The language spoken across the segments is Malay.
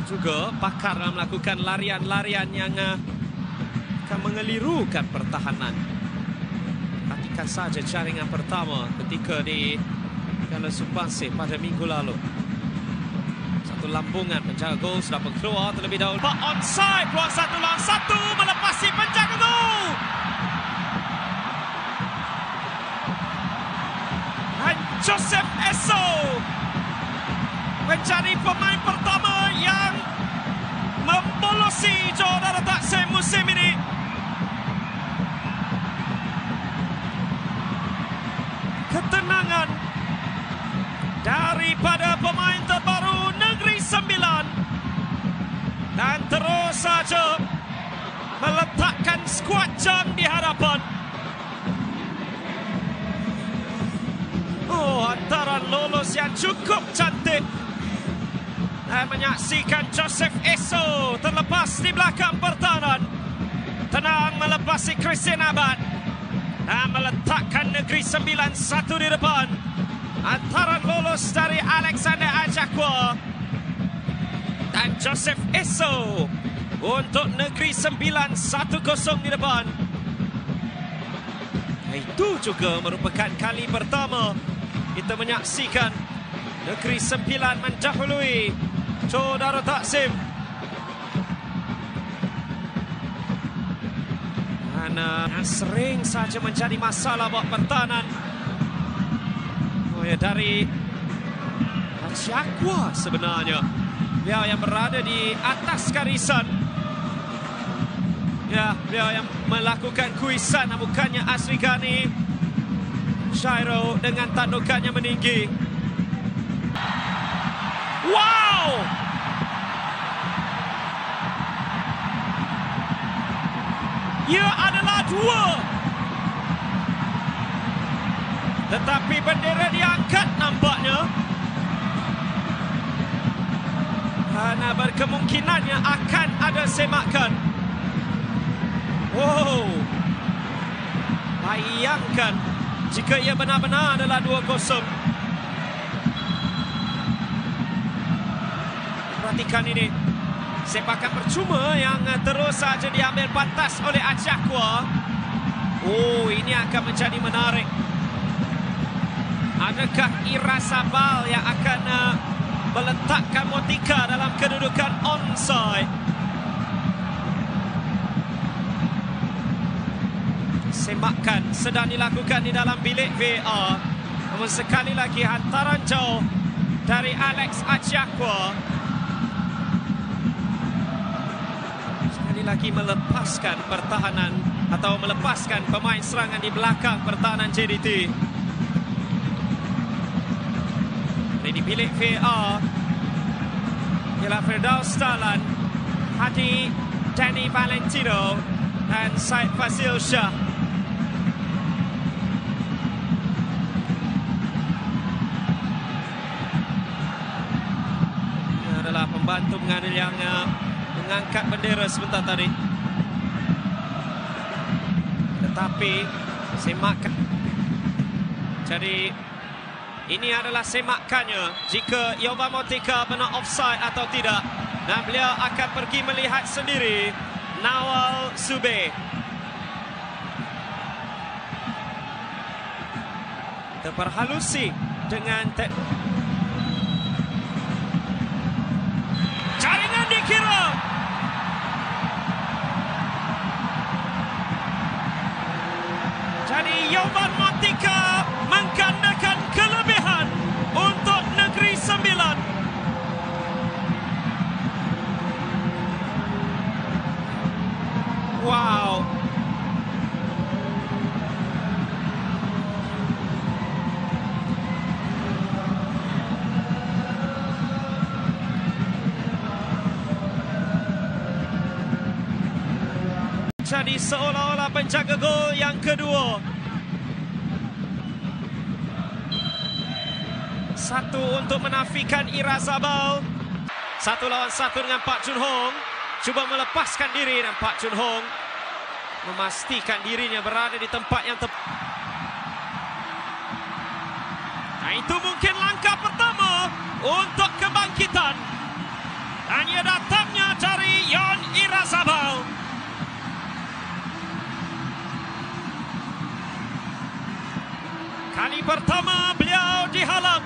juga pakar dalam melakukan larian-larian yang akan mengelirukan pertahanan. Perhatikan saja jaringan pertama ketika di Piala Sumbangsi pada minggu lalu. Satu lambungan penjaga gol sudah pun keluar terlebih dahulu. Onside, peluang 1 lawan 1 melepasi penjaga gol. Dan Joseph Esso menjadi pemain pertama yang membolosi Jodara Taksim musim ini. Ketenangan daripada pemain terbaru Negeri Sembilan dan terus saja meletakkan skuad jam di hadapan. Hantaran lolos yang cukup cantik. Dan menyaksikan Joseph Esso terlepas di belakang pertahanan. Tenang melepasi Christian Abad. Dan meletakkan Negeri Sembilan 1 di depan. Hantaran lolos dari Alexander Ajakwa. Dan Joseph Esso untuk Negeri Sembilan 1-0 di depan. Itu juga merupakan kali pertama kita menyaksikan Negeri Sembilan mendahului Jodara Taksim. Dan sering saja menjadi masalah buat pertahanan. Dari Ajakwa sebenarnya. Beliau yang berada di atas garisan. Ya, beliau yang melakukan kuisan, bukannya Asri Ghani. Shairo dengan tandukannya meninggi. Wow! Ia adalah 2. Tetapi bendera diangkat nampaknya. Karena berkemungkinannya akan ada semakan. Wow! Bayangkan jika ia benar-benar adalah 2-0. Perhatikan ini. Sepakan percuma yang terus saja diambil pantas oleh Ajakwa. Ini akan menjadi menarik. Adakah Irazabal yang akan meletakkan Motika dalam kedudukan onside? Semakan sedang dilakukan di dalam bilik VAR. Namun sekali lagi hantaran jauh dari Alex Ajakwa. Sekali lagi melepaskan pertahanan atau melepaskan pemain serangan di belakang pertahanan JDT. Di bilik VAR ialah Firdaus Dahlan, Hadi Danny Valentino dan Syed Fazil Shah. Ini adalah pembantu pengadil yang mengangkat bendera sebentar tadi. Tetapi semakan. Jadi ini adalah semakannya jika Yoba Motika benar offside atau tidak. Dan beliau akan pergi melihat sendiri. Nawal Sube. Terperhalusi dengan jaringan dikira. Jadi Yoba Motika menggandakan kelebihan untuk Negeri Sembilan. Wow. Jadi seolah-olah penjaga gol yang kedua. Satu untuk menafikan Irazabal. 1 lawan 1 dengan Pak Chun Hong. Cuba melepaskan diri dan Pak Chun Hong memastikan dirinya berada di tempat yang tepat. Nah, itu mungkin langkah pertama untuk kebangkitan. Dan ia datang Kali pertama beliau dihalang.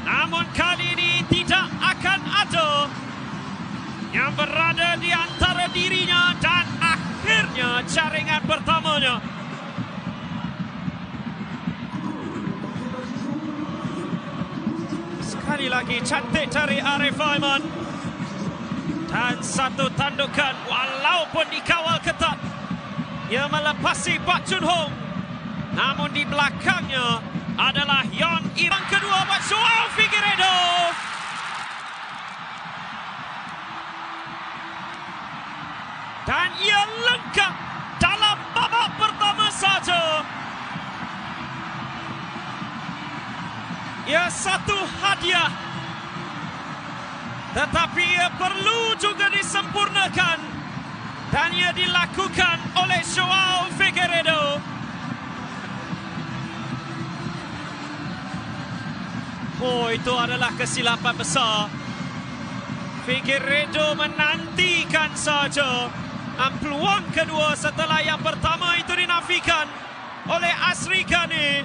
Namun kali ini tidak akan ada yang berada di antara dirinya dan akhirnya jaringan pertamanya. Sekali lagi cantik dari Arif Aiman. Dan satu tandukan walaupun dikawal ketat. Ia melepasi Pak Chun Hong. Namun di belakangnya adalah Yon Irang kedua buat Joao Figueiredo. Dan ia lengkap dalam babak pertama saja. Ia satu hadiah. Tetapi ia perlu juga disempurnakan. Dan ia dilakukan oleh Joao Figueiredo. Oh, itu adalah kesilapan besar. Figueiredo menantikan saja peluang kedua setelah yang pertama itu dinafikan oleh Asri Ghani.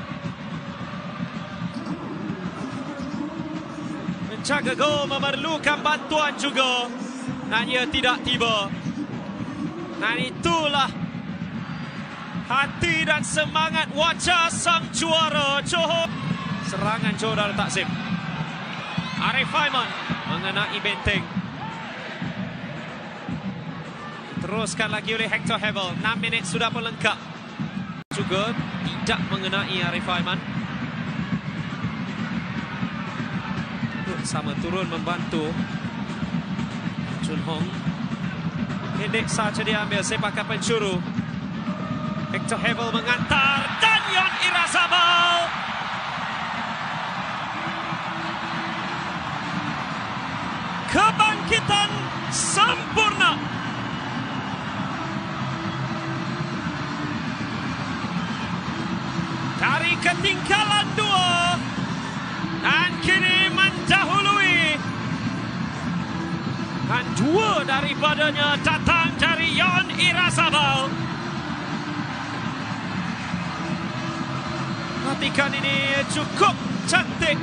Menjaga gol memerlukan bantuan juga. Dan ia tidak tiba. Dan itulah hati dan semangat wajah sang juara Johor. Serangan Johor Darul Takzim. Arif Aiman mengenai benteng. Teruskan lagi oleh Hector Hebel. 6 minit sudah melengkap. Juga tidak mengenai Arif Aiman. Sama turun membantu Chun Hong. Pendek saja diambil sepakan pencuru. Hector Hebel mengantar dan Yon Irazabal. Kebangkitan sempurna. Dari ketinggalan 2 dan kini mendahului. Dan 2 daripadanya datang dari Yon Irazabal. Perhatikan ini cukup cantik.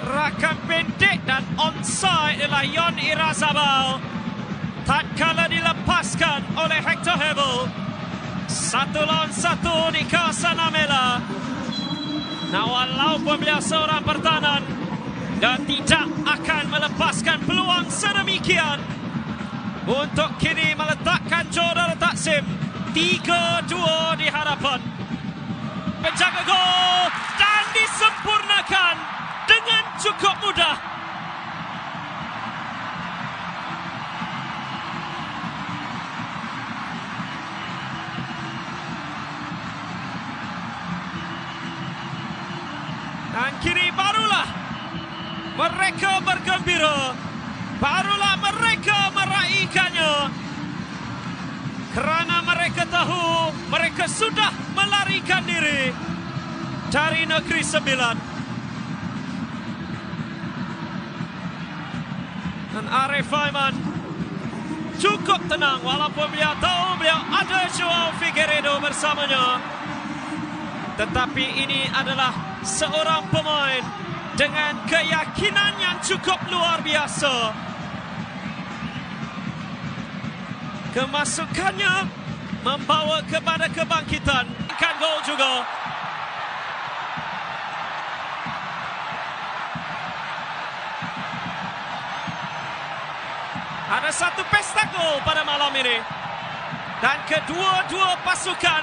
Rakan pendek dan onside adalah Yon Irazabal. Tatkala dilepaskan oleh Hector Hebel. 1 lawan 1 di kawasan Amela. Nah, walaupun beliau seorang pertahanan dan tidak akan melepaskan peluang sedemikian untuk kini meletakkan Johor Darul Takzim 3-2 di hadapan. Penjaga gol dan disempurnakan dengan cukup mudah. Dan kini barulah mereka bergembira. Barulah mereka meraihkannya. Kerana mereka tahu mereka sudah melarikan diri dari Negeri Sembilan. Dan Arif Aiman cukup tenang walaupun beliau tahu beliau ada Joao Figueiredo bersamanya. Tetapi ini adalah seorang pemain dengan keyakinan yang cukup luar biasa. Kemasukannya membawa kepada kebangkitan. Kan gol juga. Ada satu pesta gol pada malam ini. Dan kedua-dua pasukan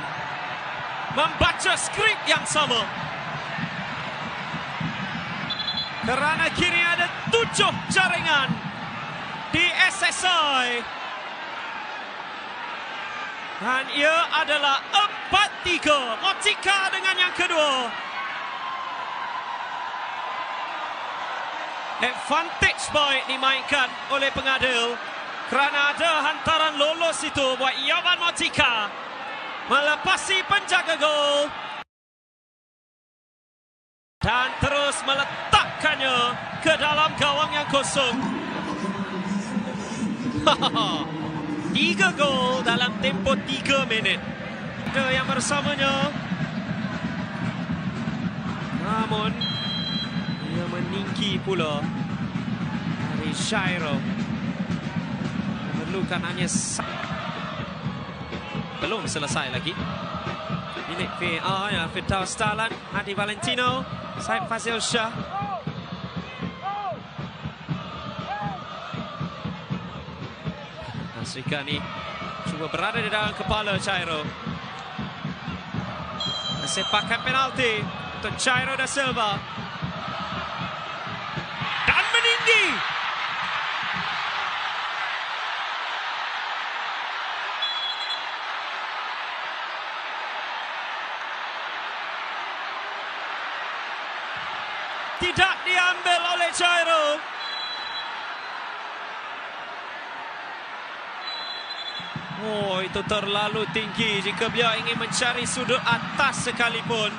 membaca skrip yang sama. Kerana kini ada 7 jaringan di SSI. Dan ia adalah 4-3. Motika dengan yang kedua. Advantage point dimainkan oleh pengadil. Kerana ada hantaran lolos itu buat Yovan Motika. Melepasi penjaga gol. Dan terus meletakkannya ke dalam gawang yang kosong. 3 gol dalam tempoh 3 minit. Ada yang bersamanya Namun ia meninggi pula dari Chairo. Memerlukan hanya belum selesai lagi. Bilik VAR ya, Firdaus Dahlan, Hadi Valentino, Said Fazil Shah. Asrikani cuba berada di dalam kepala Chairo. Sepakan penalti untuk Chairo da Silva. Dan meninggi. Tidak diambil oleh Chairo. Oh, itu terlalu tinggi jika dia ingin mencari sudut atas sekalipun.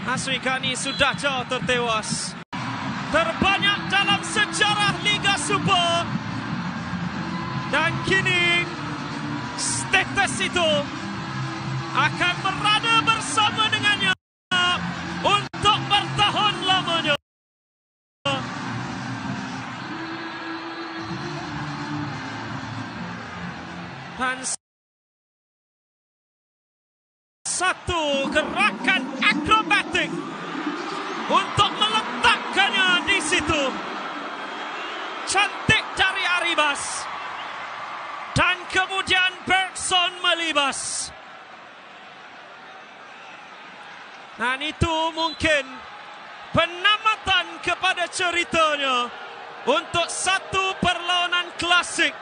Asrikani sudah jauh tertewas. Terbanyak dalam sejarah Liga Super. Dan kini status itu akan berada bersama dengannya untuk bertahun lamanya. Dan satu gerakan akrobatik untuk meletakkannya di situ. Cantik dari Arribas. Dan kemudian Bergson melibas. Dan itu mungkin penamatan kepada ceritanya untuk satu perlawanan klasik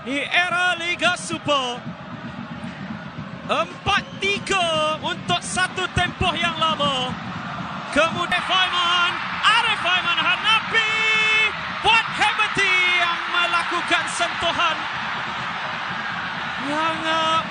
di era Liga Super. 4-3 untuk satu tempoh yang lama. Kemudian Arif Aiman Hanafi buat Hemeti yang melakukan sentuhan yang